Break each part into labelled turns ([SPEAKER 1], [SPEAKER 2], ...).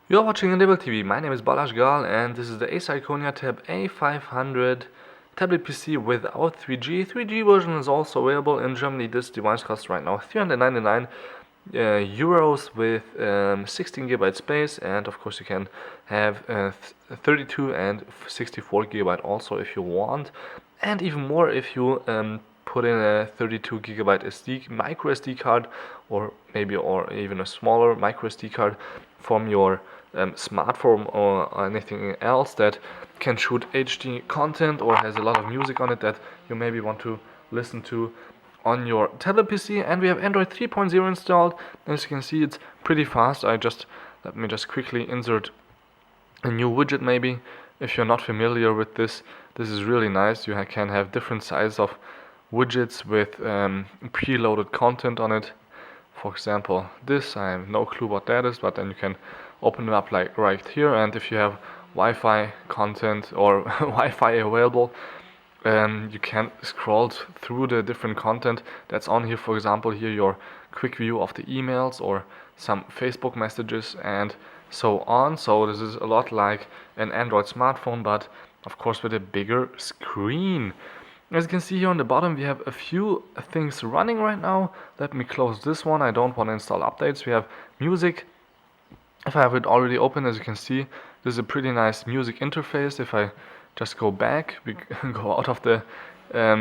[SPEAKER 1] You're watching Enable TV. My name is Balazs Gal and this is the Acer Iconia Tab A500 tablet PC without 3G. 3G version is also available in Germany. This device costs right now 399 euros with 16 gigabyte space, and of course you can have 32 and 64 gigabyte also if you want, and even more if you put in a 32 gigabyte micro SD card, or even a smaller micro SD card from your smartphone or anything else that can shoot HD content or has a lot of music on it that you maybe want to listen to on your tablet PC. And we have Android 3.0 installed. As you can see, it's pretty fast. Let me just quickly insert a new widget maybe. If you're not familiar with this is really nice. You can have different sizes of widgets with preloaded content on it. For example, this, I have no clue what that is, but then you can open it up like right here, and if you have Wi-Fi content or Wi-Fi available, you can scroll through the different content that's on here. For example, here your quick view of the emails or some Facebook messages and so on. So this is a lot like an Android smartphone, but of course with a bigger screen. As you can see here on the bottom, we have a few things running right now. Let me close this one. I don't want to install updates. We have music. If I have it already open, as you can see, this is a pretty nice music interface. If I just go back, we go out of the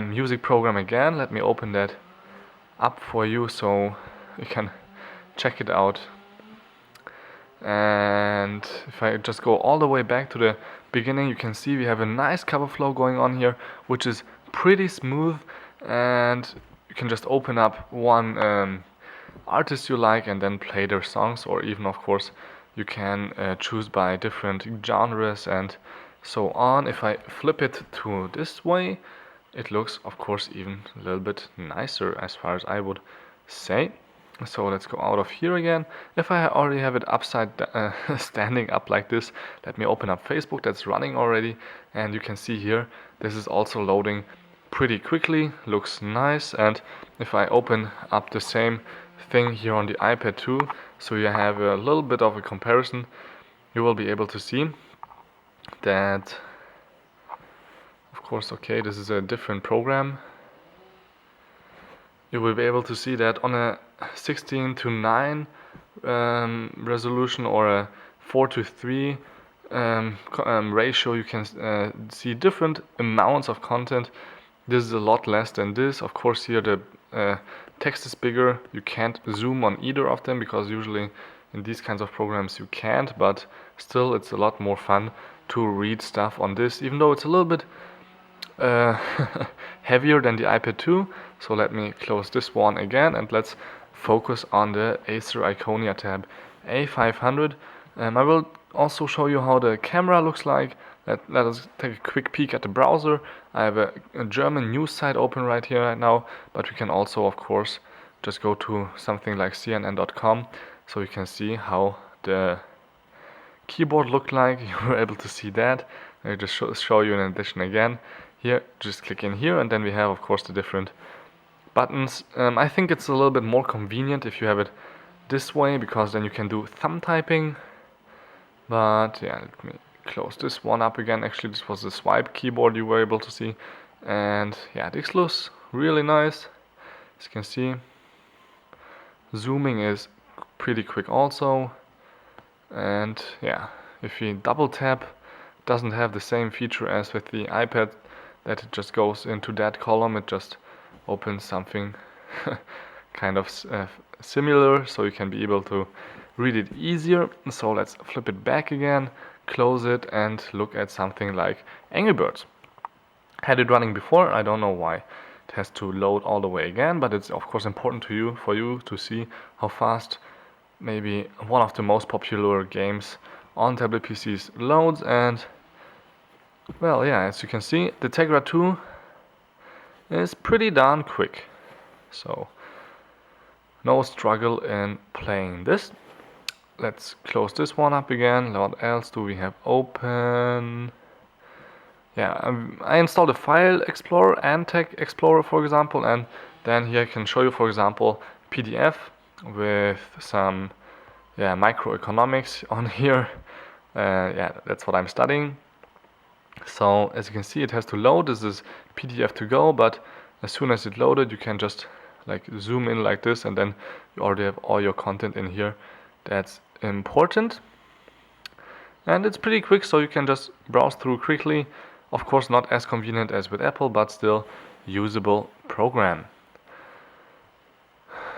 [SPEAKER 1] music program again. Let me open that up for you so you can check it out. And if I just go all the way back to the beginning, you can see we have a nice cover flow going on here, which is pretty smooth, and you can just open up one artist you like and then play their songs, or even of course you can choose by different genres and so on. If I flip it to this way, it looks of course even a little bit nicer as far as I would say. So let's go out of here again. If I already have it standing up like this, let me open up Facebook. That's running already, and you can see here this is also loading pretty quickly, looks nice. And if I open up the same thing here on the iPad too, so you have a little bit of a comparison, you will be able to see that, of course, okay, this is a different program. You will be able to see that on a 16:9 resolution or a 4:3 ratio, you can see different amounts of content. This is a lot less than this. Of course, here the text is bigger. You can't zoom on either of them because usually in these kinds of programs you can't, but still it's a lot more fun to read stuff on this, even though it's a little bit heavier than the iPad 2. So let me close this one again and let's focus on the Acer Iconia Tab A500. I will also show you how the camera looks like. Let us take a quick peek at the browser. I have a German news site open right here right now, but we can also of course just go to something like cnn.com so you can see how the keyboard looked like. You were able to see that. I just show you in addition again. Here, just click in here, and then we have of course the different buttons. I think it's a little bit more convenient if you have it this way, because then you can do thumb typing. But yeah, let me close this one up again. Actually, this was the swipe keyboard you were able to see. And yeah, this looks really nice. As you can see, zooming is pretty quick also. And yeah, if you double tap, it doesn't have the same feature as with the iPad, that it just goes into that column. It just opens something kind of similar, so you can be able to read it easier. So let's flip it back again, close it, and look at something like Angry Birds. Had it running before. I don't know why it has to load all the way again, but it's of course important for you to see how fast maybe one of the most popular games on tablet PCs loads. And well, yeah, as you can see, the Tegra 2 is pretty darn quick, so no struggle in playing this. Let's close this one up again. What else do we have open? Yeah, I installed a File Explorer and Text Explorer, for example, and then here I can show you, for example, PDF with some microeconomics on here. Yeah, that's what I'm studying. So as you can see, it has to load. This is PDF to go, but as soon as it loaded, you can just like zoom in like this, and then you already have all your content in here. That's important. And it's pretty quick, so you can just browse through quickly. Of course, not as convenient as with Apple, but still usable program.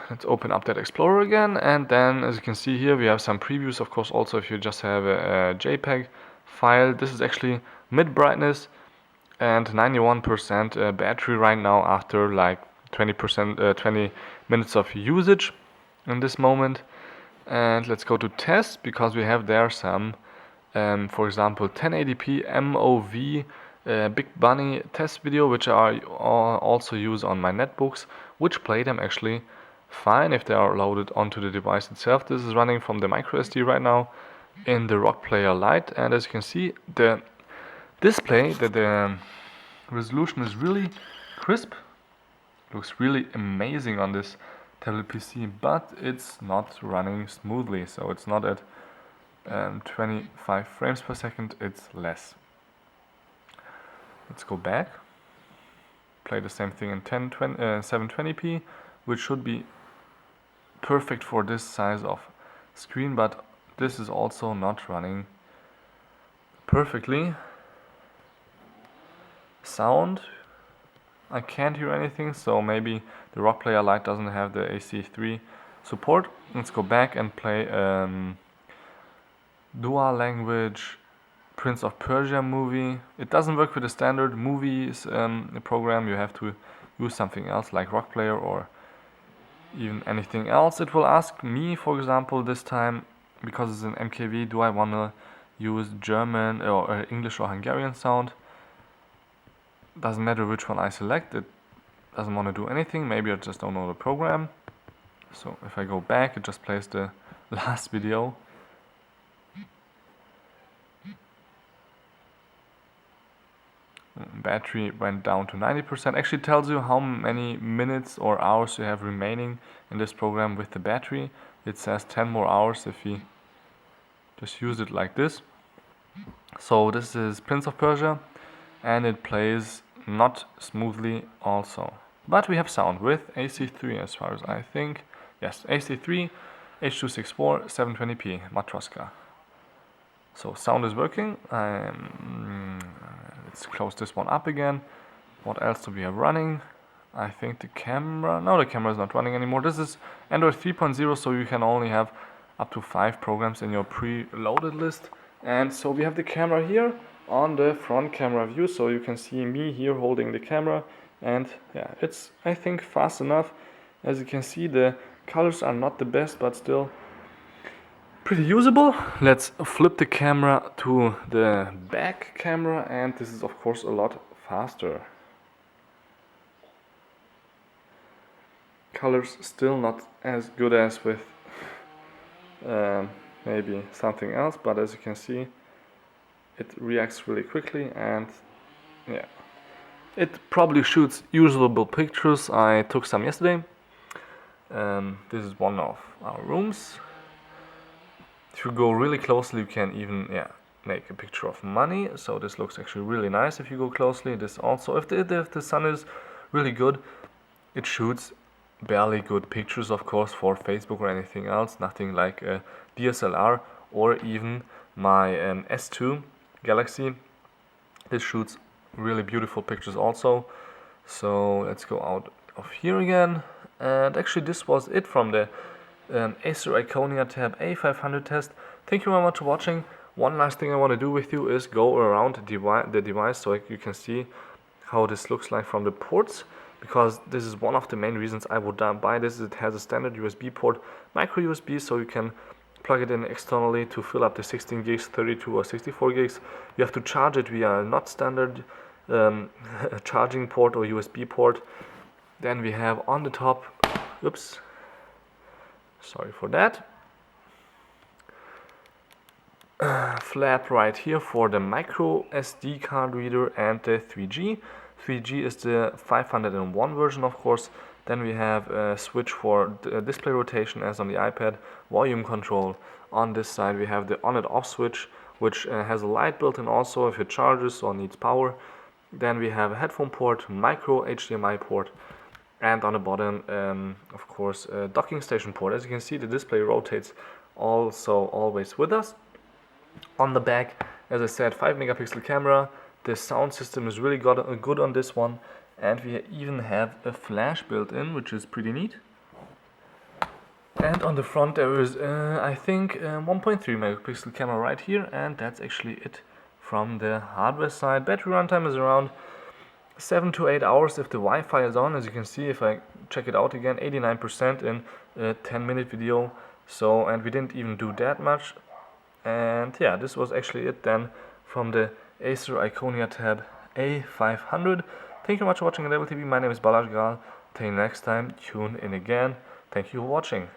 [SPEAKER 1] Let's open up that Explorer again, and then as you can see here, we have some previews. Of course, also if you just have a JPEG file, this is actually mid brightness and 91% battery right now after like 20 minutes of usage in this moment. And let's go to test, because we have there some for example 1080p MOV Big Bunny test video, which I also use on my netbooks, which play them actually fine if they are loaded onto the device itself. This is running from the microSD right now in the Rock Player Lite, and as you can see, the display, the resolution is really crisp. Looks really amazing on this tablet PC, but it's not running smoothly, so it's not at 25 frames per second, it's less. Let's go back, play the same thing in 720p, which should be perfect for this size of screen, but this is also not running perfectly. Sound, I can't hear anything, so maybe the Rock Player Lite doesn't have the AC3 support. Let's go back and play dual language Prince of Persia movie. It doesn't work with the standard movies program. You have to use something else like Rock Player or even anything else. It will ask me, for example, this time, because it's an MKV, do I want to use German or English or Hungarian sound. Doesn't matter which one I select, it doesn't want to do anything. Maybe I just don't know the program. So if I go back, it just plays the last video. Battery went down to 90%. Actually tells you how many minutes or hours you have remaining in this program with the battery. It says 10 more hours if you just use it like this. So this is Prince of Persia, and it plays not smoothly also. But we have sound with AC3 as far as I think. Yes, AC3, H.264, 720p, Matroska. So sound is working. Let's close this one up again. What else do we have running? I think the camera, no, the camera is not running anymore. This is Android 3.0, so you can only have up to 5 programs in your preloaded list. And so we have the camera here on the front camera view, so you can see me here holding the camera, and yeah, it's, I think, fast enough. As you can see, the colors are not the best, but still pretty usable. Let's flip the camera to the back camera, and this is of course a lot faster. Colors still not as good as with maybe something else, but as you can see, it reacts really quickly, and yeah, it probably shoots usable pictures. I took some yesterday. This is one of our rooms. If you go really closely, you can even make a picture of money. So this looks actually really nice if you go closely. This also, if the sun is really good, it shoots barely good pictures, of course, for Facebook or anything else. Nothing like a DSLR or even my S2 Galaxy. This shoots really beautiful pictures also. So let's go out of here again. And actually this was it from the Acer Iconia tab A500 test. Thank you very much for watching. One last thing I want to do with you is go around the device so you can see how this looks like from the ports, because this is one of the main reasons I would buy this. It has a standard USB port, micro USB, so you can plug it in externally to fill up the 16 gigs, 32 or 64 gigs. You have to charge it via not standard charging port or USB port. Then we have on the top, oops, sorry for that, flap right here for the micro SD card reader and the 3G. 3G is the 501 version, of course, Then we have a switch for display rotation as on the iPad, volume control. On this side we have the on and off switch, which has a light built in also if it charges or needs power. Then we have a headphone port, micro HDMI port, and on the bottom, of course, a docking station port. As you can see, the display rotates also always with us. On the back, as I said, 5 megapixel camera. The sound system is really good on this one, and we even have a flash built in, which is pretty neat. And on the front there is, I think, 1.3 megapixel camera right here, and that's actually it from the hardware side. Battery runtime is around 7 to 8 hours if the Wi-Fi is on. As you can see, if I check it out again, 89% in a 10-minute video. So, and we didn't even do that much. And yeah, this was actually it then from the Acer Iconia tab A500. Thank you very much for watching Level TV. My name is Balazs Gal. Till next time, tune in again. Thank you for watching.